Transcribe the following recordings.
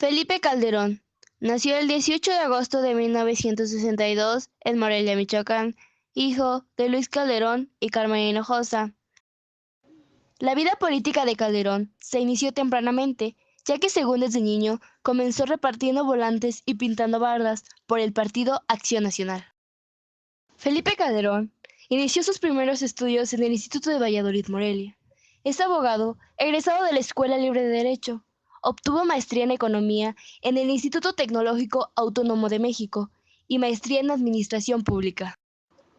Felipe Calderón nació el 18 de agosto de 1962 en Morelia, Michoacán, hijo de Luis Calderón y Carmen Hinojosa. La vida política de Calderón se inició tempranamente, ya que según desde niño comenzó repartiendo volantes y pintando bardas por el partido Acción Nacional. Felipe Calderón inició sus primeros estudios en el Instituto de Valladolid, Morelia. Es abogado egresado de la Escuela Libre de Derecho. Obtuvo maestría en Economía en el Instituto Tecnológico Autónomo de México y maestría en Administración Pública.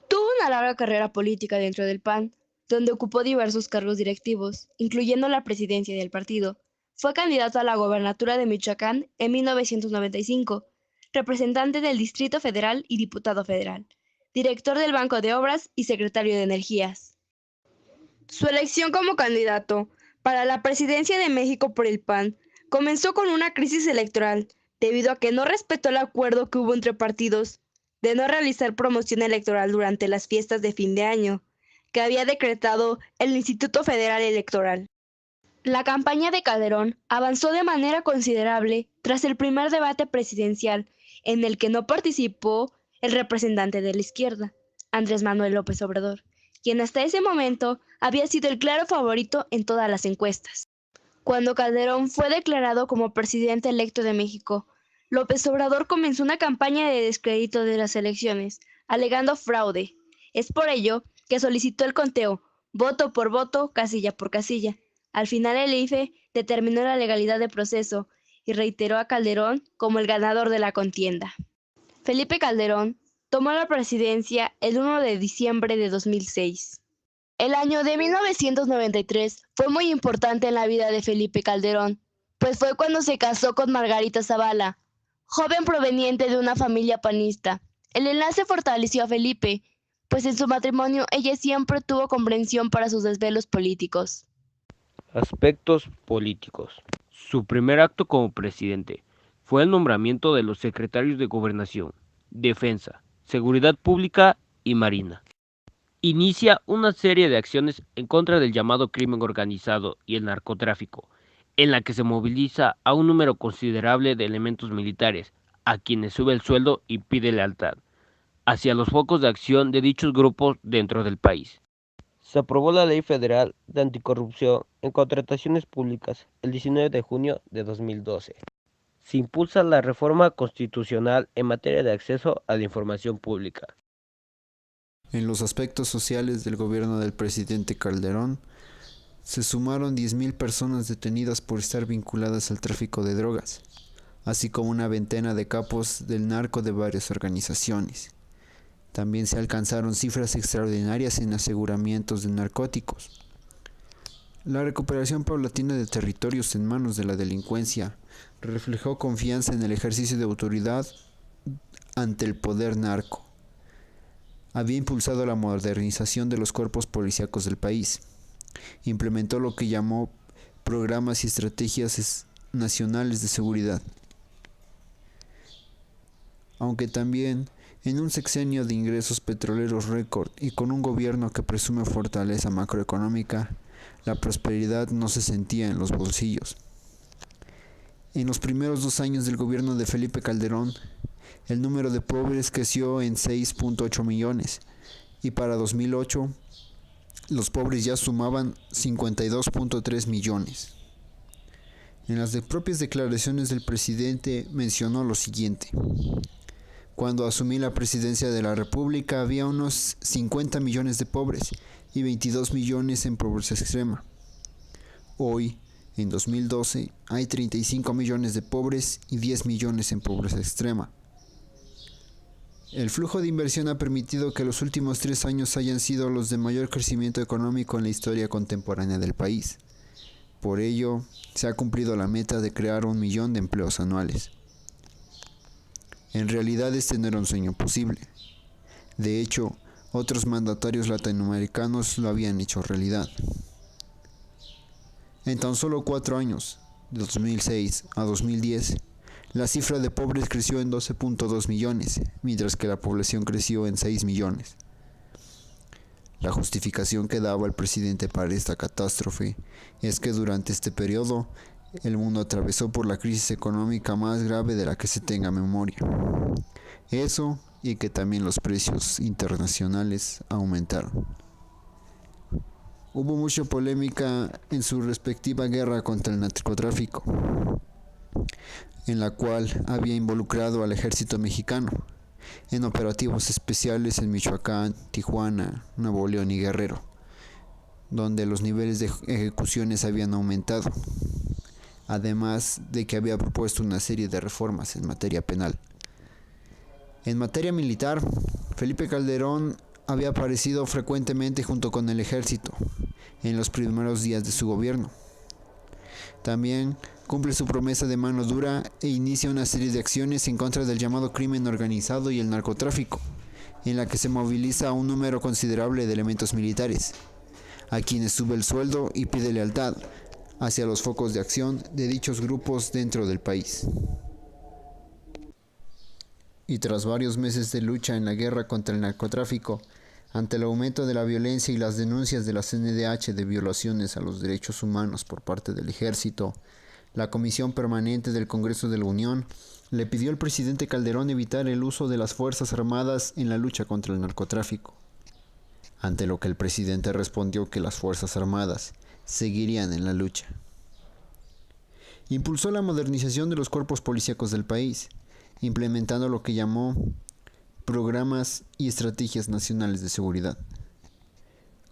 Tuvo una larga carrera política dentro del PAN, donde ocupó diversos cargos directivos, incluyendo la presidencia del partido. Fue candidato a la gobernatura de Michoacán en 1995, representante del Distrito Federal y diputado federal, director del Banco de Obras y secretario de Energías. Su elección como candidato para la presidencia de México por el PAN comenzó con una crisis electoral, debido a que no respetó el acuerdo que hubo entre partidos de no realizar promoción electoral durante las fiestas de fin de año, que había decretado el Instituto Federal Electoral. La campaña de Calderón avanzó de manera considerable tras el primer debate presidencial, en el que no participó el representante de la izquierda, Andrés Manuel López Obrador, quien hasta ese momento había sido el claro favorito en todas las encuestas. Cuando Calderón fue declarado como presidente electo de México, López Obrador comenzó una campaña de descrédito de las elecciones, alegando fraude. Es por ello que solicitó el conteo, voto por voto, casilla por casilla. Al final el IFE determinó la legalidad del proceso y reiteró a Calderón como el ganador de la contienda. Felipe Calderón tomó la presidencia el 1 de diciembre de 2006. El año de 1993 fue muy importante en la vida de Felipe Calderón, pues fue cuando se casó con Margarita Zavala, joven proveniente de una familia panista. El enlace fortaleció a Felipe, pues en su matrimonio ella siempre tuvo comprensión para sus desvelos políticos. Aspectos políticos. Su primer acto como presidente fue el nombramiento de los secretarios de Gobernación, Defensa, Seguridad Pública y Marina. Inicia una serie de acciones en contra del llamado crimen organizado y el narcotráfico, en la que se moviliza a un número considerable de elementos militares, a quienes sube el sueldo y pide lealtad, hacia los focos de acción de dichos grupos dentro del país. Se aprobó la Ley Federal de Anticorrupción en Contrataciones Públicas el 19 de junio de 2012. Se impulsa la reforma constitucional en materia de acceso a la información pública. En los aspectos sociales del gobierno del presidente Calderón, se sumaron 10.000 personas detenidas por estar vinculadas al tráfico de drogas, así como una veintena de capos del narco de varias organizaciones. También se alcanzaron cifras extraordinarias en aseguramientos de narcóticos. La recuperación paulatina de territorios en manos de la delincuencia reflejó confianza en el ejercicio de autoridad ante el poder narco. Había impulsado la modernización de los cuerpos policíacos del país. Implementó lo que llamó programas y estrategias nacionales de seguridad. Aunque también, en un sexenio de ingresos petroleros récord y con un gobierno que presume fortaleza macroeconómica, la prosperidad no se sentía en los bolsillos. En los primeros 2 años del gobierno de Felipe Calderón, el número de pobres creció en 6.8 millones y para 2008 los pobres ya sumaban 52.3 millones. En las propias declaraciones del presidente mencionó lo siguiente: cuando asumí la presidencia de la República había unos 50 millones de pobres y 22 millones en pobreza extrema. Hoy, en 2012, hay 35 millones de pobres y 10 millones en pobreza extrema. El flujo de inversión ha permitido que los últimos 3 años hayan sido los de mayor crecimiento económico en la historia contemporánea del país. Por ello, se ha cumplido la meta de crear 1 millón de empleos anuales. En realidad este no era un sueño posible. De hecho, otros mandatarios latinoamericanos lo habían hecho realidad. En tan solo 4 años, de 2006 a 2010, la cifra de pobres creció en 12.2 millones, mientras que la población creció en 6 millones. La justificación que daba el presidente para esta catástrofe es que durante este periodo el mundo atravesó por la crisis económica más grave de la que se tenga memoria. Eso y que también los precios internacionales aumentaron. Hubo mucha polémica en su respectiva guerra contra el narcotráfico, en la cual había involucrado al ejército mexicano en operativos especiales en Michoacán, Tijuana, Nuevo León y Guerrero, donde los niveles de ejecuciones habían aumentado, además de que había propuesto una serie de reformas en materia penal. En materia militar, Felipe Calderón había aparecido frecuentemente junto con el ejército en los primeros días de su gobierno. También cumple su promesa de mano dura e inicia una serie de acciones en contra del llamado crimen organizado y el narcotráfico, en la que se moviliza a un número considerable de elementos militares, a quienes sube el sueldo y pide lealtad hacia los focos de acción de dichos grupos dentro del país. Y tras varios meses de lucha en la guerra contra el narcotráfico, ante el aumento de la violencia y las denuncias de la CNDH de violaciones a los derechos humanos por parte del ejército, la Comisión Permanente del Congreso de la Unión le pidió al presidente Calderón evitar el uso de las Fuerzas Armadas en la lucha contra el narcotráfico, ante lo que el presidente respondió que las Fuerzas Armadas seguirían en la lucha. Impulsó la modernización de los cuerpos policíacos del país, implementando lo que llamó programas y estrategias nacionales de seguridad,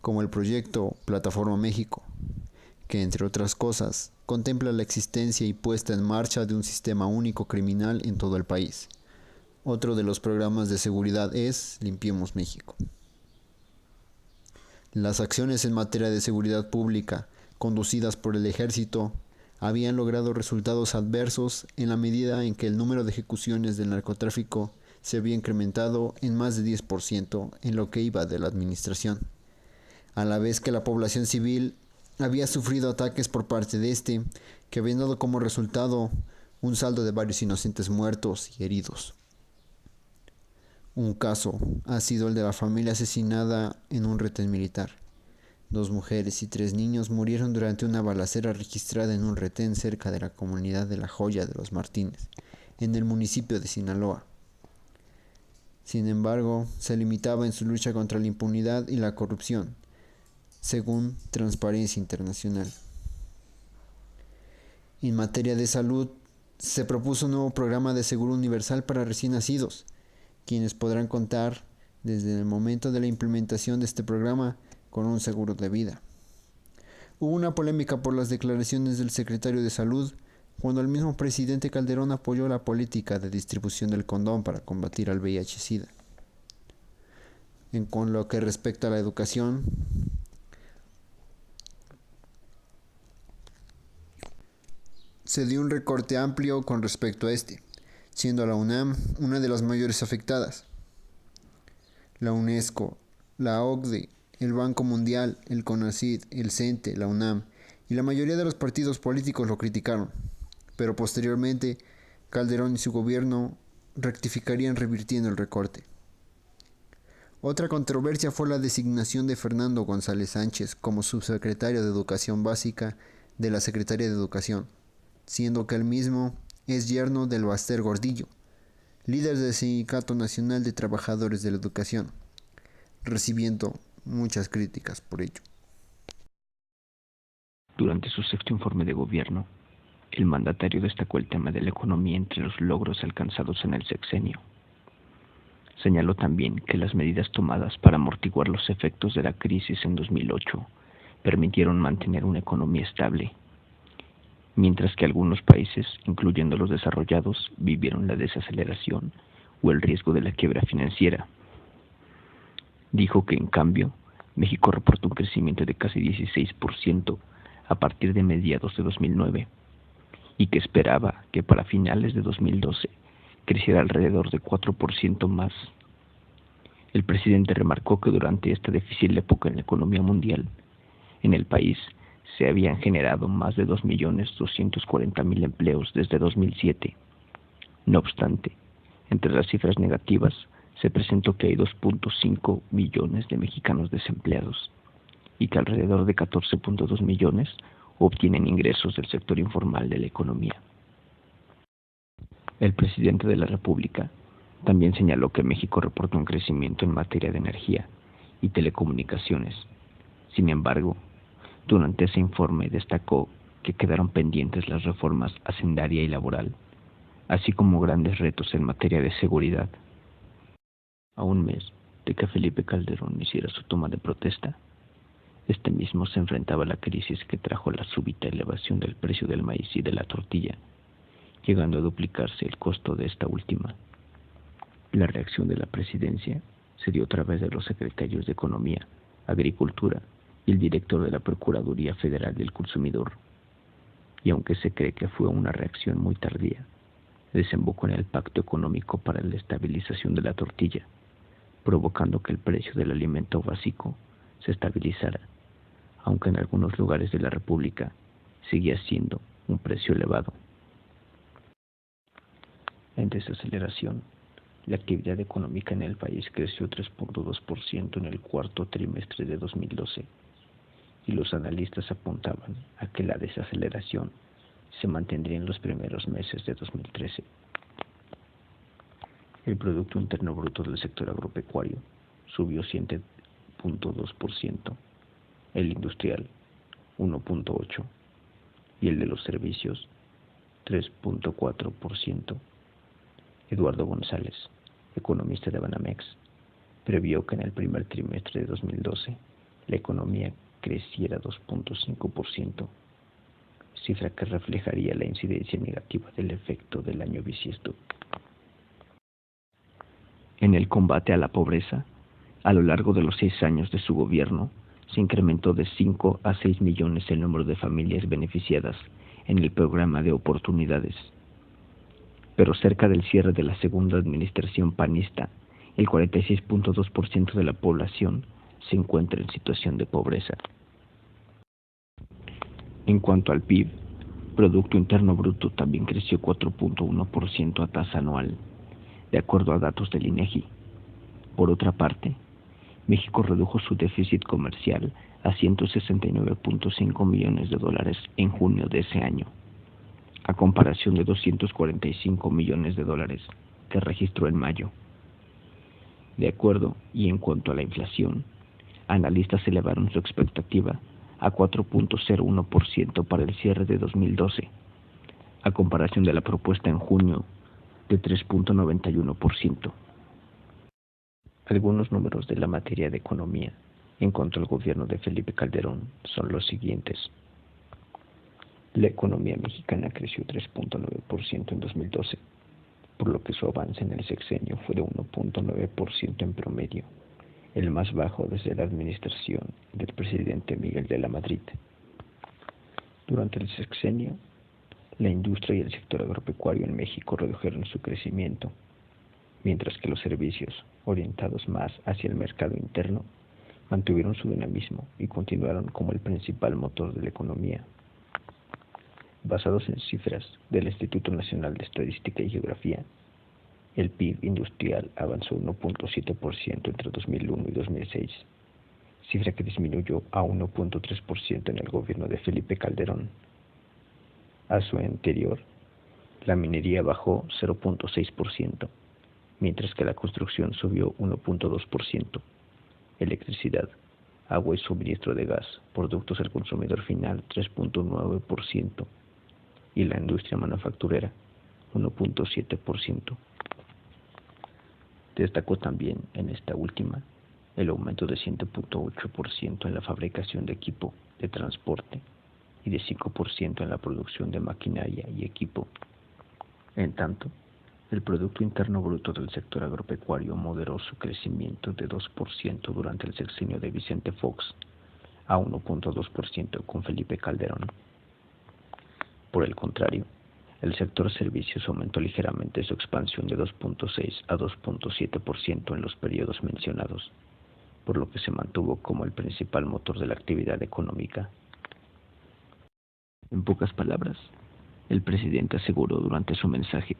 como el proyecto Plataforma México, que entre otras cosas contempla la existencia y puesta en marcha de un sistema único criminal en todo el país. Otro de los programas de seguridad es Limpiemos México. Las acciones en materia de seguridad pública conducidas por el ejército habían logrado resultados adversos en la medida en que el número de ejecuciones del narcotráfico se había incrementado en más de 10% en lo que iba de la administración, a la vez que la población civil había sufrido ataques por parte de este, que habían dado como resultado un saldo de varios inocentes muertos y heridos. Un caso ha sido el de la familia asesinada en un retén militar. 2 mujeres y 3 niños murieron durante una balacera registrada en un retén cerca de la comunidad de La Joya de los Martínez, en el municipio de Sinaloa. Sin embargo, se limitaba en su lucha contra la impunidad y la corrupción, según Transparencia Internacional. En materia de salud, se propuso un nuevo programa de seguro universal para recién nacidos, quienes podrán contar, desde el momento de la implementación de este programa, con un seguro de vida. Hubo una polémica por las declaraciones del secretario de Salud, cuando el mismo presidente Calderón apoyó la política de distribución del condón para combatir al VIH-Sida. Con lo que respecta a la educación, se dio un recorte amplio con respecto a este, siendo la UNAM una de las mayores afectadas. La UNESCO, la OCDE, el Banco Mundial, el CONACYT, el CENTE, la UNAM y la mayoría de los partidos políticos lo criticaron, pero posteriormente Calderón y su gobierno rectificarían revirtiendo el recorte. Otra controversia fue la designación de Fernando González Sánchez como subsecretario de Educación Básica de la Secretaría de Educación, siendo que él mismo es yerno del Baster Gordillo, líder del Sindicato Nacional de Trabajadores de la Educación, recibiendo muchas críticas por ello. Durante su sexto informe de gobierno, el mandatario destacó el tema de la economía entre los logros alcanzados en el sexenio. Señaló también que las medidas tomadas para amortiguar los efectos de la crisis en 2008 permitieron mantener una economía estable, mientras que algunos países, incluyendo los desarrollados, vivieron la desaceleración o el riesgo de la quiebra financiera. Dijo que, en cambio, México reportó un crecimiento de casi 16% a partir de mediados de 2009 y que esperaba que para finales de 2012 creciera alrededor de 4% más. El presidente remarcó que durante esta difícil época en la economía mundial, en el país se habían generado más de 2.240.000 empleos desde 2007. No obstante, entre las cifras negativas, se presentó que hay 2.5 millones de mexicanos desempleados y que alrededor de 14.2 millones, obtienen ingresos del sector informal de la economía. El presidente de la República también señaló que México reportó un crecimiento en materia de energía y telecomunicaciones. Sin embargo, durante ese informe destacó que quedaron pendientes las reformas hacendaria y laboral, así como grandes retos en materia de seguridad. A un mes de que Felipe Calderón hiciera su toma de protesta, este mismo se enfrentaba a la crisis que trajo la súbita elevación del precio del maíz y de la tortilla, llegando a duplicarse el costo de esta última. La reacción de la presidencia se dio a través de los secretarios de Economía, Agricultura y el director de la Procuraduría Federal del Consumidor. Y aunque se cree que fue una reacción muy tardía, desembocó en el Pacto Económico para la Estabilización de la Tortilla, provocando que el precio del alimento básico se estabilizara, aunque en algunos lugares de la República seguía siendo un precio elevado. En desaceleración, la actividad económica en el país creció 3.2% en el cuarto trimestre de 2012, y los analistas apuntaban a que la desaceleración se mantendría en los primeros meses de 2013. El Producto Interno Bruto del sector agropecuario subió 7.2%, el industrial 1.8% y el de los servicios 3.4%. Eduardo González, economista de Banamex, previó que en el primer trimestre de 2012 la economía creciera 2.5%, cifra que reflejaría la incidencia negativa del efecto del año bisiesto. En el combate a la pobreza, a lo largo de los 6 años de su gobierno, se incrementó de 5 a 6 millones el número de familias beneficiadas en el programa de oportunidades. Pero cerca del cierre de la segunda administración panista, el 46.2% de la población se encuentra en situación de pobreza. En cuanto al PIB, Producto Interno Bruto también creció 4.1% a tasa anual, de acuerdo a datos del INEGI. Por otra parte, México redujo su déficit comercial a $169.5 millones en junio de ese año, a comparación de $245 millones que registró en mayo. De acuerdo y en cuanto a la inflación, analistas elevaron su expectativa a 4.01% para el cierre de 2012, a comparación de la propuesta en junio de 3.91%. Algunos números de la materia de economía en cuanto al gobierno de Felipe Calderón son los siguientes. La economía mexicana creció 3.9% en 2012, por lo que su avance en el sexenio fue de 1.9% en promedio, el más bajo desde la administración del presidente Miguel de la Madrid. Durante el sexenio, la industria y el sector agropecuario en México redujeron su crecimiento, mientras que los servicios, orientados más hacia el mercado interno, mantuvieron su dinamismo y continuaron como el principal motor de la economía. Basados en cifras del Instituto Nacional de Estadística y Geografía, el PIB industrial avanzó 1.7% entre 2001 y 2006, cifra que disminuyó a 1.3% en el gobierno de Felipe Calderón. A su anterior, la minería bajó 0.6%, mientras que la construcción subió 1.2%. Electricidad, agua y suministro de gas, productos al consumidor final 3.9%, y la industria manufacturera 1.7%. Destacó también en esta última el aumento de 7.8% en la fabricación de equipo de transporte y de 5% en la producción de maquinaria y equipo. En tanto, el Producto Interno Bruto del sector agropecuario moderó su crecimiento de 2% durante el sexenio de Vicente Fox a 1.2% con Felipe Calderón. Por el contrario, el sector servicios aumentó ligeramente su expansión de 2.6 a 2.7% en los periodos mencionados, por lo que se mantuvo como el principal motor de la actividad económica. En pocas palabras, el presidente aseguró durante su mensaje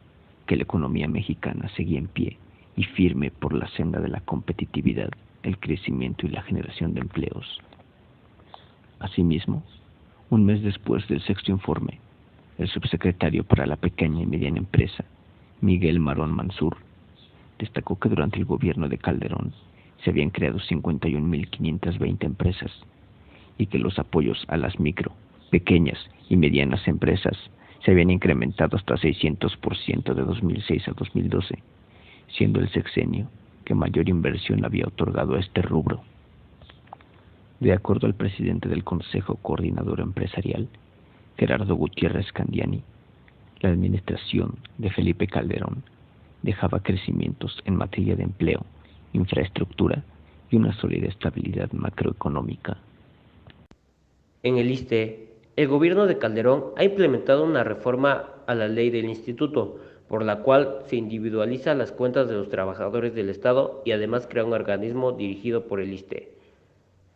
que la economía mexicana seguía en pie y firme por la senda de la competitividad, el crecimiento y la generación de empleos. Asimismo, Un mes después del sexto informe, el subsecretario para la pequeña y mediana empresa, Miguel Marón Mansur, destacó que durante el gobierno de Calderón se habían creado 51.520 empresas y que los apoyos a las micro, pequeñas y medianas empresas se habían incrementado hasta 600% de 2006 a 2012, siendo el sexenio que mayor inversión había otorgado a este rubro. De acuerdo al presidente del Consejo Coordinador Empresarial, Gerardo Gutiérrez Candiani, la administración de Felipe Calderón dejaba crecimientos en materia de empleo, infraestructura y una sólida estabilidad macroeconómica. En el ISSSTE, el gobierno de Calderón ha implementado una reforma a la ley del instituto, por la cual se individualiza las cuentas de los trabajadores del Estado y además crea un organismo dirigido por el ISSSTE.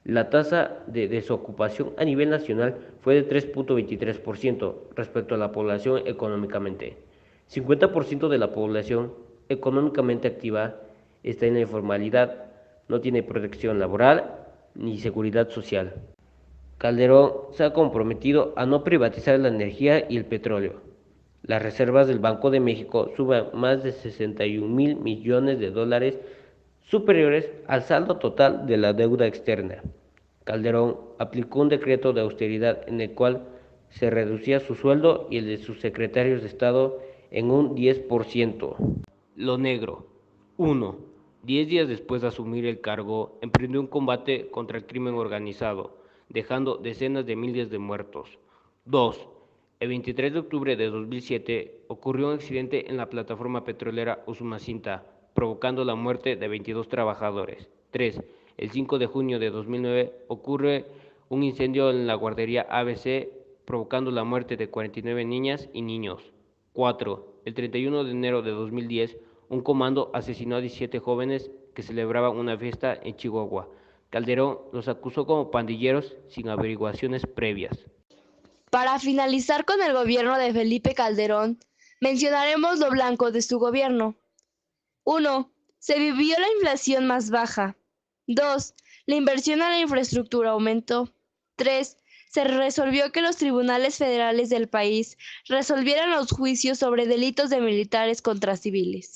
La tasa de desocupación a nivel nacional fue de 3.23% respecto a la población económicamente. 50% de la población económicamente activa está en la informalidad, no tiene protección laboral ni seguridad social. Calderón se ha comprometido a no privatizar la energía y el petróleo. Las reservas del Banco de México suben a más de 61.000 millones de dólares, superiores al saldo total de la deuda externa. Calderón aplicó un decreto de austeridad en el cual se reducía su sueldo y el de sus secretarios de Estado en un 10%. Lo negro. 1. 10 días después de asumir el cargo, emprendió un combate contra el crimen organizado, dejando decenas de miles de muertos. 2. El 23 de octubre de 2007 ocurrió un accidente en la plataforma petrolera Usumacinta, provocando la muerte de 22 trabajadores. 3. El 5 de junio de 2009 ocurre un incendio en la guardería ABC, provocando la muerte de 49 niñas y niños. 4. El 31 de enero de 2010, un comando asesinó a 17 jóvenes que celebraban una fiesta en Chihuahua. Calderón los acusó como pandilleros sin averiguaciones previas. Para finalizar con el gobierno de Felipe Calderón, mencionaremos lo blanco de su gobierno. 1. Se vivió la inflación más baja. 2. La inversión en la infraestructura aumentó. 3. Se resolvió que los tribunales federales del país resolvieran los juicios sobre delitos de militares contra civiles.